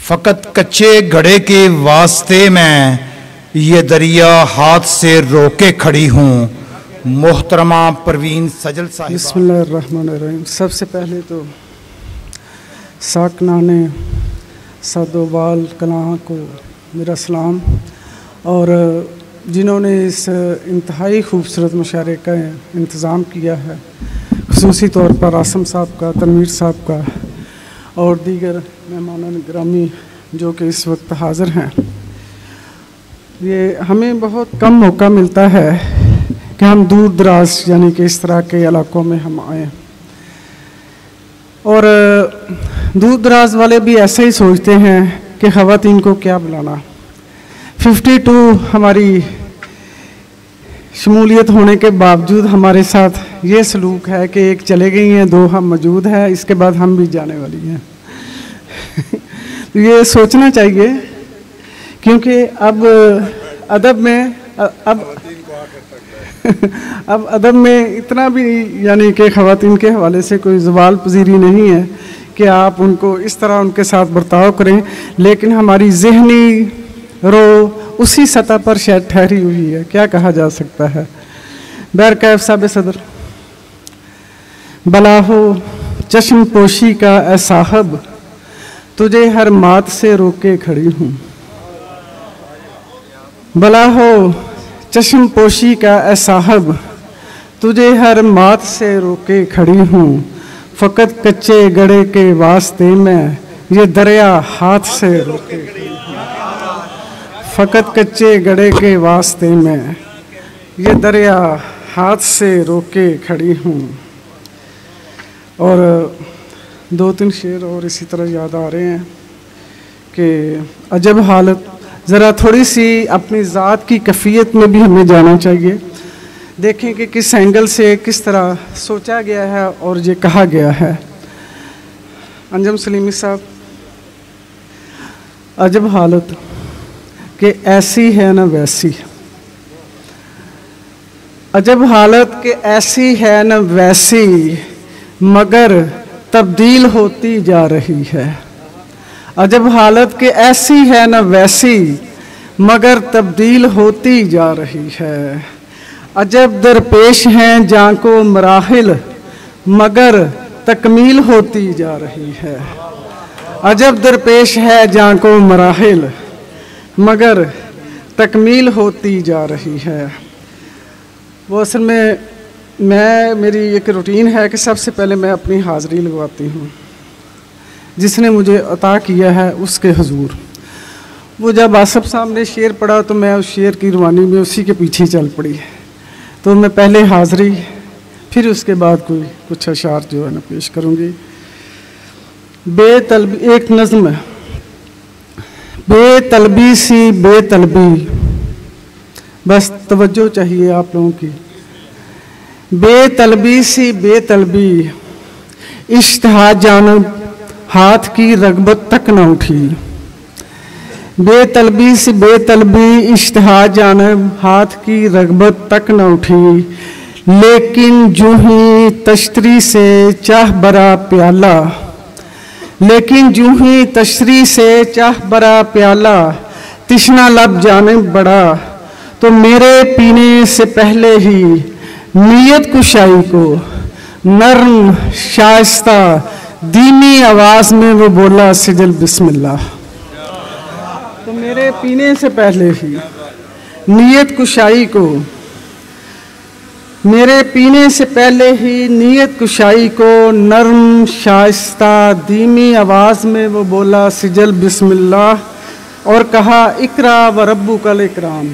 फ़कत कच्चे घड़े के वास्ते मैं ये दरिया हाथ से रोके खड़ी हूँ। मोहतरमा परवीन सजल साहिबा। बिस्मिल्लाहिर्रहमानिर्रहीम। सबसे पहले तो साकनाने सादोबाल कलां को मेरा सलाम, और जिन्होंने इस इंतहाई खूबसूरत मुशायरे का इंतज़ाम किया है, ख़ुसूसी तौर पर आसम साहब का, तनवीर साहब का और दीगर मेहमानान गिरामी जो कि इस वक्त हाज़िर हैं। ये हमें बहुत कम मौका मिलता है कि हम दूर दराज यानी कि इस तरह के इलाकों में हम आएँ, और दूर दराज वाले भी ऐसे ही सोचते हैं कि ख़वातीन को क्या बुलाना। 52 हमारी शमूलियत होने के बावजूद हमारे साथ ये सलूक है कि एक चले गई हैं, 2 हम मौजूद हैं, इसके बाद हम भी जाने वाली हैं। तो ये सोचना चाहिए, क्योंकि अब अदब में अब अदब में इतना भी यानी कि ख़वातीन के हवाले से कोई ज़वाल पजीरी नहीं है कि आप उनको इस तरह उनके साथ बर्ताव करें, लेकिन हमारी ज़हनी रो उसी सतह पर शायद ठहरी हुई है, क्या कहा जा सकता है। बैरकैफ साहब सदर। भला हो चश्म पोशी का ए साहब, तुझे हर मात से रोके खड़ी हूँ। भला हो चश्म पोशी का ए साहब, तुझे हर मात से रोके खड़ी हूँ। फ़कत कच्चे गड़े के वास्ते मैं ये दरिया हाथ से रोके खड़ी हूँ। फ़कत कच्चे गड़े के वास्ते मैं ये दरिया हाथ से रोके खड़ी हूँ। और 2-3 शेर और इसी तरह याद आ रहे हैं कि अजब हालत, ज़रा थोड़ी सी अपनी ज़ात की कैफियत में भी हमें जाना चाहिए। देखें कि किस एंगल से किस तरह सोचा गया है और ये कहा गया है। अंजम सलीमी साहब। अजब हालत कि ऐसी है न वैसी, अजब हालत कि ऐसी है न वैसी, मगर तब्दील होती जा रही है। अजब हालत कि ऐसी है न वैसी, मगर तब्दील होती जा रही है। अजब दरपेश हैं जाको मराहिल, मगर तकमील होती जा रही है। अजब दरपेश है जाको मराहिल, मगर तकमील होती जा रही है। वो असल में मेरी एक रूटीन है कि सबसे पहले मैं अपनी हाज़िरी लगवाती हूँ जिसने मुझे अता किया है उसके हुजूर। वो जब आसफ साहब ने शेर पढ़ा तो मैं उस शेर की रवानी में उसी के पीछे चल पड़ी। तो मैं पहले हाज़िरी, फिर उसके बाद कुछ अशार जो है ना पेश करूँगी। बेतलबी एक नज़्म है। बेतलबी सी बेतलबी, बस तवज्जो चाहिए आप लोगों की। बेतलबी सी बेतलबी, इश्तिहा जानब हाथ की रगबत तक न उठी। बेतलबी सी बेतलबी, इश्तिहा जानब हाथ की रगबत तक न उठी। लेकिन जूं ही तश्तरी से चाह बरा प्याला, लेकिन जूं ही तशरी से चाह बरा प्याला, तिश्ना लब जाने बड़ा, तो मेरे पीने से पहले ही नीयत कुशाई को नर्म शाइस्ता धीमी आवाज़ में वो बोला सिजल बिस्मिल्लाह। तो मेरे पीने से पहले ही नीयत कुशाई को, मेरे पीने से पहले ही नीयत कुशाई को नर्म शाइस्ता धीमी आवाज़ में वो बोला सिजल बिस्मिल्लाह, और कहा इकरा व रब्बु कल इकराम,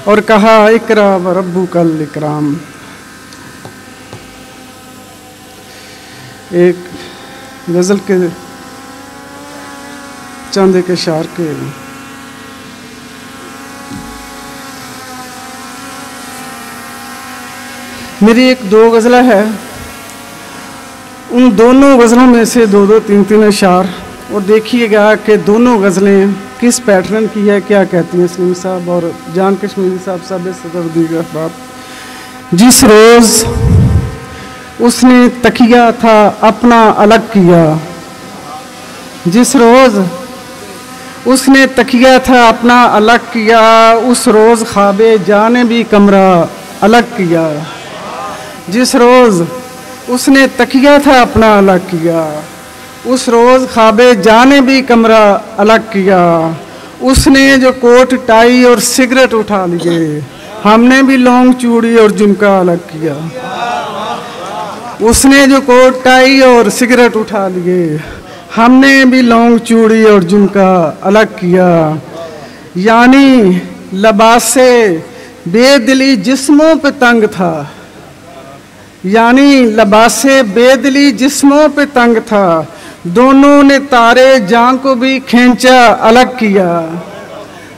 और कहा इकरा व रब्बु कल इकराम। एक गज़ल के चंद के शार के मेरी 1-2 गज़लें है, उन दोनों गज़लों में से 2-2, 3-3 अशार, और देखिएगा कि दोनों गज़लें किस पैटर्न की है, क्या कहती हैं सलीम साहब और जान कश्मीरी साहब सदर दीगर अहबाब। जिस रोज़ उसने तकिया था अपना अलग किया, जिस रोज़ उसने तकिया था अपना अलग किया, उस रोज़ ख्वाबे जाने भी कमरा अलग किया। जिस रोज़ उसने तकिया था अपना अलग किया, उस रोज़ ख्वाबे जाने भी कमरा अलग किया। उसने जो कोट टाई और सिगरेट उठा लिए, हमने भी लौंग चूड़ी और झुमका अलग किया। उसने जो कोट टाई और सिगरेट उठा लिए, हमने भी लौंग चूड़ी और झुमका अलग किया। यानी लबासे बेदिली जिस्मों पे तंग था, यानी लबासे बेदिली जिस्मों पे तंग था। दोनों ने तारे जान को भी खींचा अलग किया,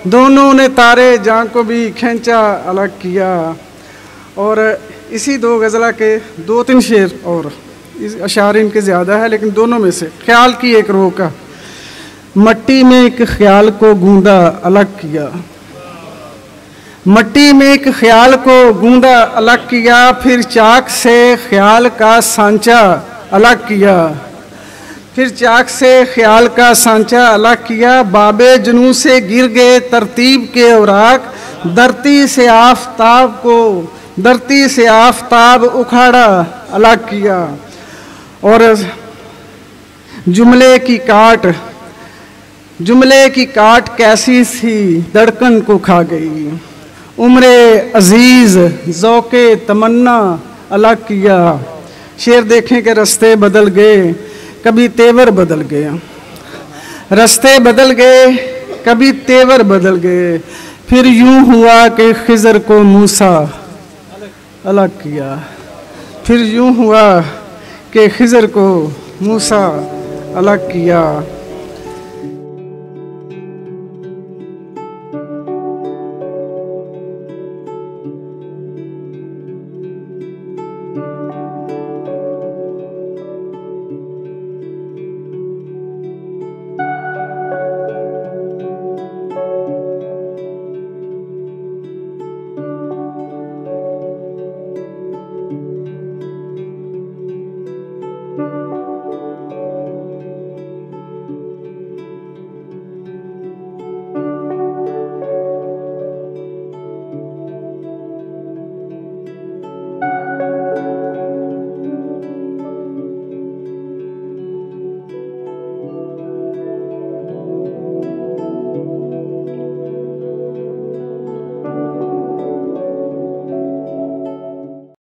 दोनों ने तारे जान को भी खींचा अलग किया। और इसी दो गज़ला के दो तीन शेर और इस अशार इनके ज़्यादा है, लेकिन दोनों में से ख्याल की एक रोका। मट्टी में एक ख्याल को गूंदा अलग किया, मट्टी में एक ख्याल को गूंदा अलग किया। फिर चाक से ख्याल का सांचा अलग किया, फिर चाक से ख्याल का सांचा अलग किया। बाबे जुनू से गिर गए तरतीब के औराक, धरती से आफताब को, धरती से आफताब उखाड़ा अलग किया। और जुमले की काट, जुमले की काट कैसी सी धड़कन को खा गई। उम्रे अजीज ज़ौक़े तमन्ना अलग किया। शेर देखें कि रास्ते बदल गए, कभी तेवर बदल गए, रास्ते बदल गए, कभी तेवर बदल गए। फिर यूं हुआ कि खिज़र को मूसा अलग किया, फिर यूं हुआ कि खिज़र को मूसा अलग किया।